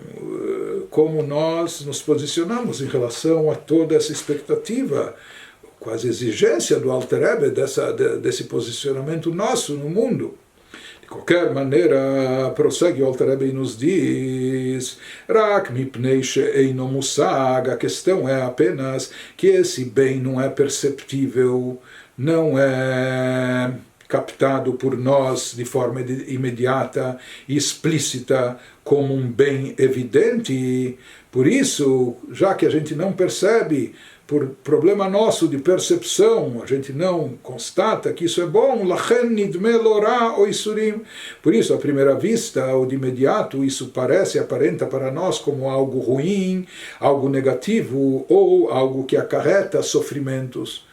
como nós nos posicionamos em relação a toda essa expectativa, quase exigência do Alter Rebbe, desse posicionamento nosso no mundo. De qualquer maneira, prossegue o Alter Rebbe e nos diz, Rak mipnei she'eino musag, a questão é apenas que esse bem não é perceptível, não é captado por nós de forma imediata e explícita como um bem evidente. Por isso, já que a gente não percebe, por problema nosso de percepção, a gente não constata que isso é bom, lachen nidme lora o isurim. Por isso, à primeira vista, ou de imediato, isso aparenta para nós como algo ruim, algo negativo, ou algo que acarreta sofrimentos.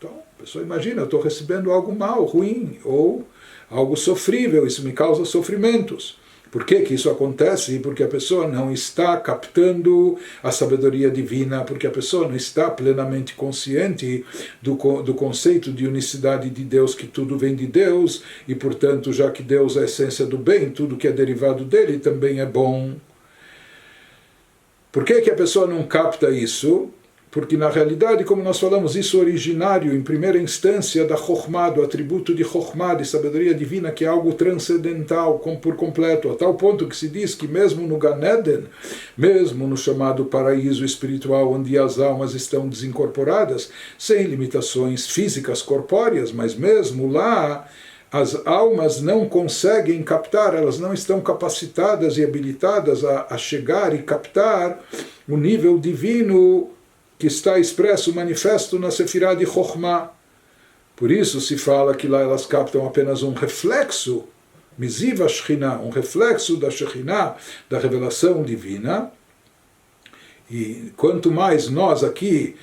A pessoa imagina, eu estou recebendo algo mal, ruim, ou algo sofrível, isso me causa sofrimentos. Por que isso acontece? Porque a pessoa não está captando a sabedoria divina, porque a pessoa não está plenamente consciente do conceito de unicidade de Deus, que tudo vem de Deus, e portanto, já que Deus é a essência do bem, tudo que é derivado dele também é bom. Por que a pessoa não capta isso? Porque, na realidade, como nós falamos, isso é originário, em primeira instância, da Chokhmah, do atributo de Chokhmah, de sabedoria divina, que é algo transcendental, por completo, a tal ponto que se diz que mesmo no Gan Eden, mesmo no chamado paraíso espiritual, onde as almas estão desincorporadas, sem limitações físicas, corpóreas, mas mesmo lá, as almas não conseguem captar, elas não estão capacitadas e habilitadas a chegar e captar o nível divino que está expresso, manifesto na Sefirah de Chokhmah. Por isso se fala que lá elas captam apenas um reflexo, Miziv Shekhinah, um reflexo da Shekhinah, da revelação divina. E quanto mais nós aqui,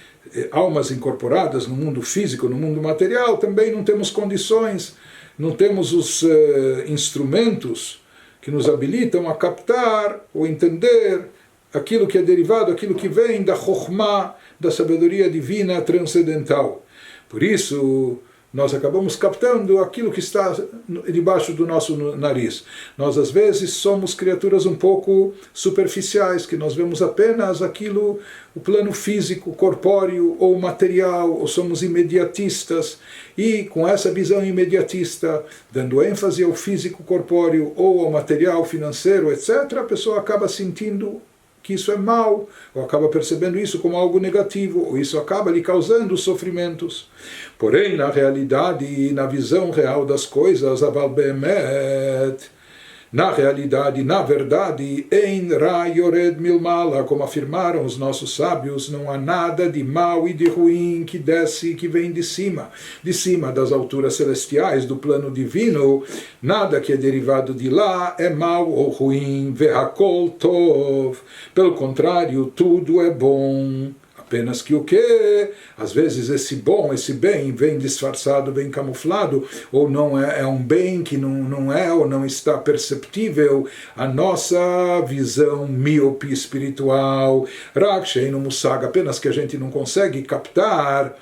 almas incorporadas no mundo físico, no mundo material, também não temos condições, não temos os instrumentos que nos habilitam a captar ou entender aquilo que é derivado, aquilo que vem da Chokhmah, da sabedoria divina transcendental. Por isso, nós acabamos captando aquilo que está debaixo do nosso nariz. Nós, às vezes, somos criaturas um pouco superficiais, que nós vemos apenas aquilo, o plano físico, corpóreo ou material, ou somos imediatistas. E, com essa visão imediatista, dando ênfase ao físico corpóreo ou ao material financeiro, etc., a pessoa acaba sentindo que isso é mal, ou acaba percebendo isso como algo negativo, ou isso acaba lhe causando sofrimentos. Porém, na realidade e na visão real das coisas, Aval Be'emet, na realidade, na verdade, Ein Ra Yored Milmala, como afirmaram os nossos sábios, não há nada de mal e de ruim que desce, que vem de cima das alturas celestiais, do plano divino, nada que é derivado de lá é mal ou ruim, Ve'hakol Tov, pelo contrário, tudo é bom. Apenas que o quê? Às vezes esse bom, esse bem vem disfarçado, vem camuflado, ou não é um bem que não é ou não está perceptível a nossa visão míope espiritual. Raksheinu Musag, apenas que a gente não consegue captar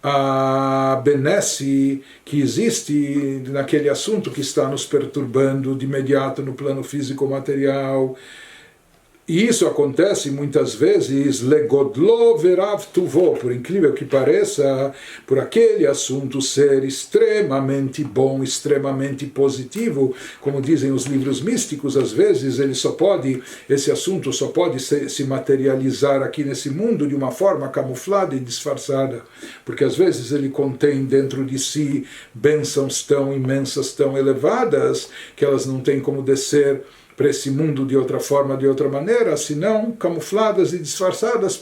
a benesse que existe naquele assunto que está nos perturbando de imediato no plano físico-material. E isso acontece muitas vezes, legodlo verav tuvo, por incrível que pareça, por aquele assunto ser extremamente bom, extremamente positivo, como dizem os livros místicos, às vezes esse assunto só pode se materializar aqui nesse mundo de uma forma camuflada e disfarçada, porque às vezes ele contém dentro de si bênçãos tão imensas, tão elevadas, que elas não têm como descer para esse mundo de outra forma, de outra maneira, senão camufladas e disfarçadas,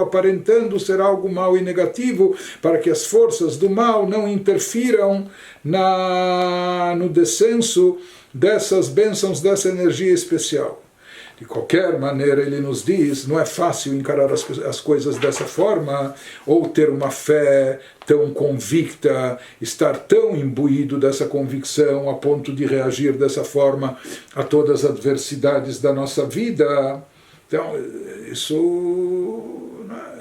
aparentando ser algo mau e negativo, para que as forças do mal não interfiram no descenso dessas bênçãos, dessa energia especial. De qualquer maneira, ele nos diz, não é fácil encarar as coisas dessa forma, ou ter uma fé tão convicta, estar tão imbuído dessa convicção a ponto de reagir dessa forma a todas as adversidades da nossa vida. Então, isso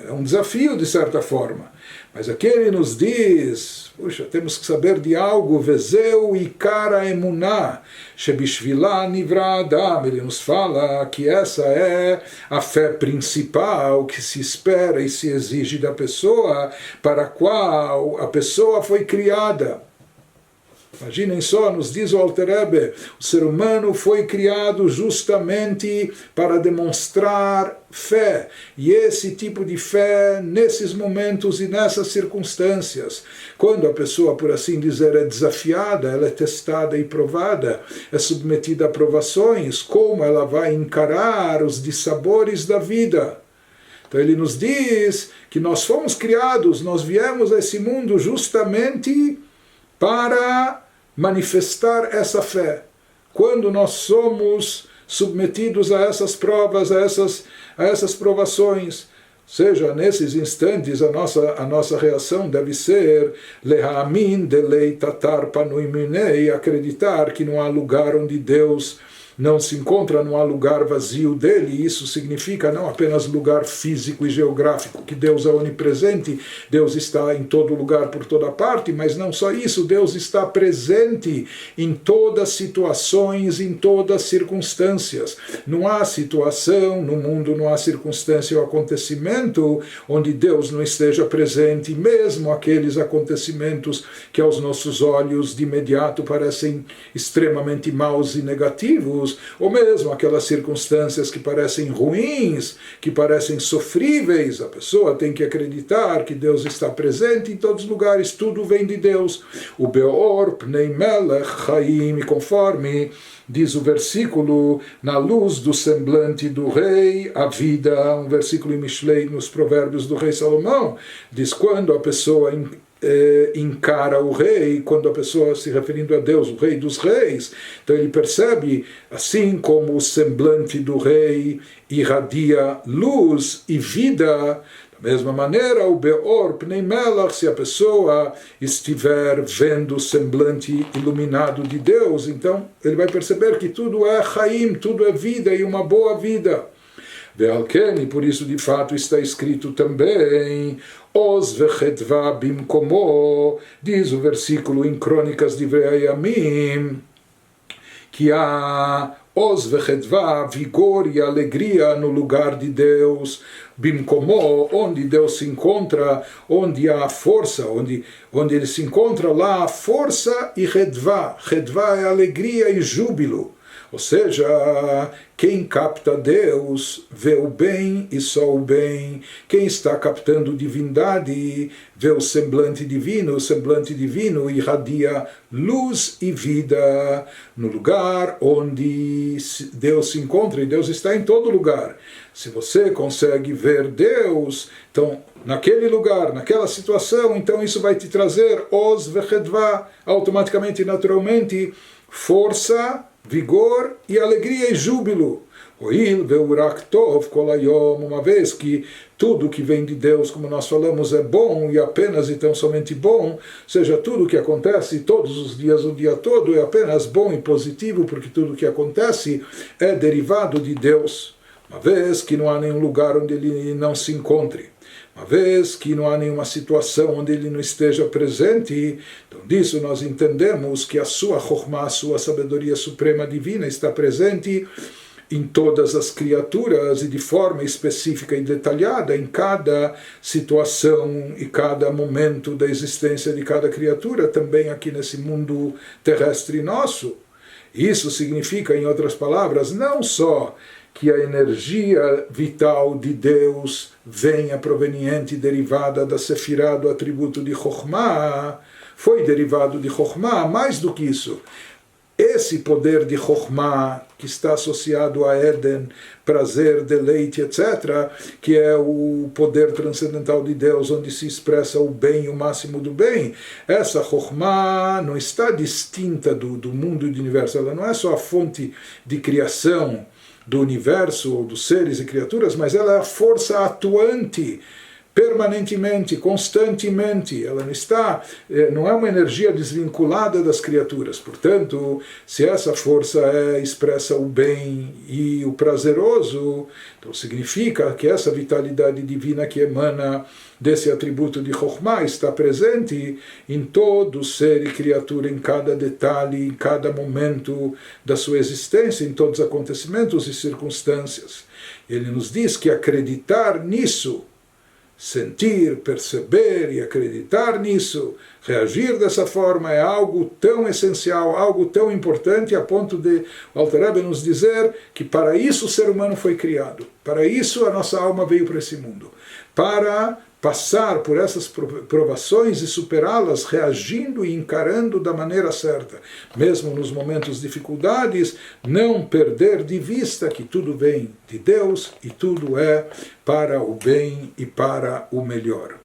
é um desafio de certa forma. Mas aqui ele nos diz, puxa, temos que saber de algo, vezeu ikara emuná, shebishvilá nivra adam. Ele nos fala que essa é a fé principal que se espera e se exige da pessoa, para a qual a pessoa foi criada. Imaginem só, nos diz o Alter Rebbe, o ser humano foi criado justamente para demonstrar fé. E esse tipo de fé, nesses momentos e nessas circunstâncias, quando a pessoa, por assim dizer, é desafiada, ela é testada e provada, é submetida a provações, como ela vai encarar os dissabores da vida. Então ele nos diz que nós fomos criados, nós viemos a esse mundo justamente para manifestar essa fé. Quando nós somos submetidos a essas provas, a essas provações, seja nesses instantes a nossa reação deve ser lehamin delei tatar panuiminei, acreditar que não há lugar onde Deus não se encontra, não há lugar vazio dele. Isso significa não apenas lugar físico e geográfico, que Deus é onipresente, Deus está em todo lugar, por toda parte, mas não só isso, Deus está presente em todas as situações, em todas as circunstâncias. Não há situação no mundo, não há circunstância ou acontecimento onde Deus não esteja presente, mesmo aqueles acontecimentos que aos nossos olhos de imediato parecem extremamente maus e negativos, ou mesmo aquelas circunstâncias que parecem ruins, que parecem sofríveis. A pessoa tem que acreditar que Deus está presente em todos os lugares, tudo vem de Deus. O Beor Pnei Melech Chaim, conforme diz o versículo, na luz do semblante do rei, a vida, um versículo em Mishlei, nos provérbios do rei Salomão, diz quando a pessoa encara o rei, quando a pessoa se referindo a Deus, o rei dos reis, então ele percebe, assim como o semblante do rei irradia luz e vida, da mesma maneira o Beor Pnei Melech, se a pessoa estiver vendo o semblante iluminado de Deus, então ele vai perceber que tudo é Chaim, tudo é vida e uma boa vida. E por isso de fato está escrito também Oz vechetva bimkomo, diz o versículo em Crônicas de Vreayamim, que há Oz vechetva, vigor e alegria no lugar de Deus, bimkomo, onde Deus se encontra, onde há força, onde ele se encontra, lá há força e redva. Redva é alegria e júbilo. Ou seja, quem capta Deus vê o bem e só o bem. Quem está captando divindade vê o semblante divino irradia luz e vida no lugar onde Deus se encontra, e Deus está em todo lugar. Se você consegue ver Deus, então naquele lugar, naquela situação, então isso vai te trazer os vechedva, automaticamente, naturalmente, força, vigor e alegria e júbilo. Uma vez que tudo que vem de Deus, como nós falamos, é bom e apenas e tão somente bom, ou seja, tudo que acontece todos os dias, o dia todo, é apenas bom e positivo, porque tudo que acontece é derivado de Deus, uma vez que não há nenhum lugar onde ele não se encontre. Uma vez que não há nenhuma situação onde ele não esteja presente, então disso nós entendemos que a sua Chokhmah, a sua sabedoria suprema divina está presente em todas as criaturas e de forma específica e detalhada em cada situação e cada momento da existência de cada criatura, também aqui nesse mundo terrestre nosso. Isso significa, em outras palavras, não só que a energia vital de Deus venha proveniente, derivada da Sefirá, do atributo de Chokhmah, foi derivado de Chokhmah, mais do que isso. Esse poder de Chokhmah, que está associado a Éden, prazer, deleite, etc., que é o poder transcendental de Deus, onde se expressa o bem, o máximo do bem, essa Chokhmah não está distinta do mundo e do universo, ela não é só a fonte de criação do universo, ou dos seres e criaturas, mas ela é a força atuante, permanentemente, constantemente. Ela não é uma energia desvinculada das criaturas. Portanto, se essa força expressa o bem e o prazeroso, então significa que essa vitalidade divina que emana desse atributo de Chokhmah está presente em todo ser e criatura, em cada detalhe, em cada momento da sua existência, em todos os acontecimentos e circunstâncias. Ele nos diz que acreditar nisso, sentir, perceber e acreditar nisso, reagir dessa forma é algo tão essencial, algo tão importante, a ponto de o Alter Rebbe nos dizer que para isso o ser humano foi criado, para isso a nossa alma veio para esse mundo, para passar por essas provações e superá-las, reagindo e encarando da maneira certa. Mesmo nos momentos de dificuldades, não perder de vista que tudo vem de Deus e tudo é para o bem e para o melhor.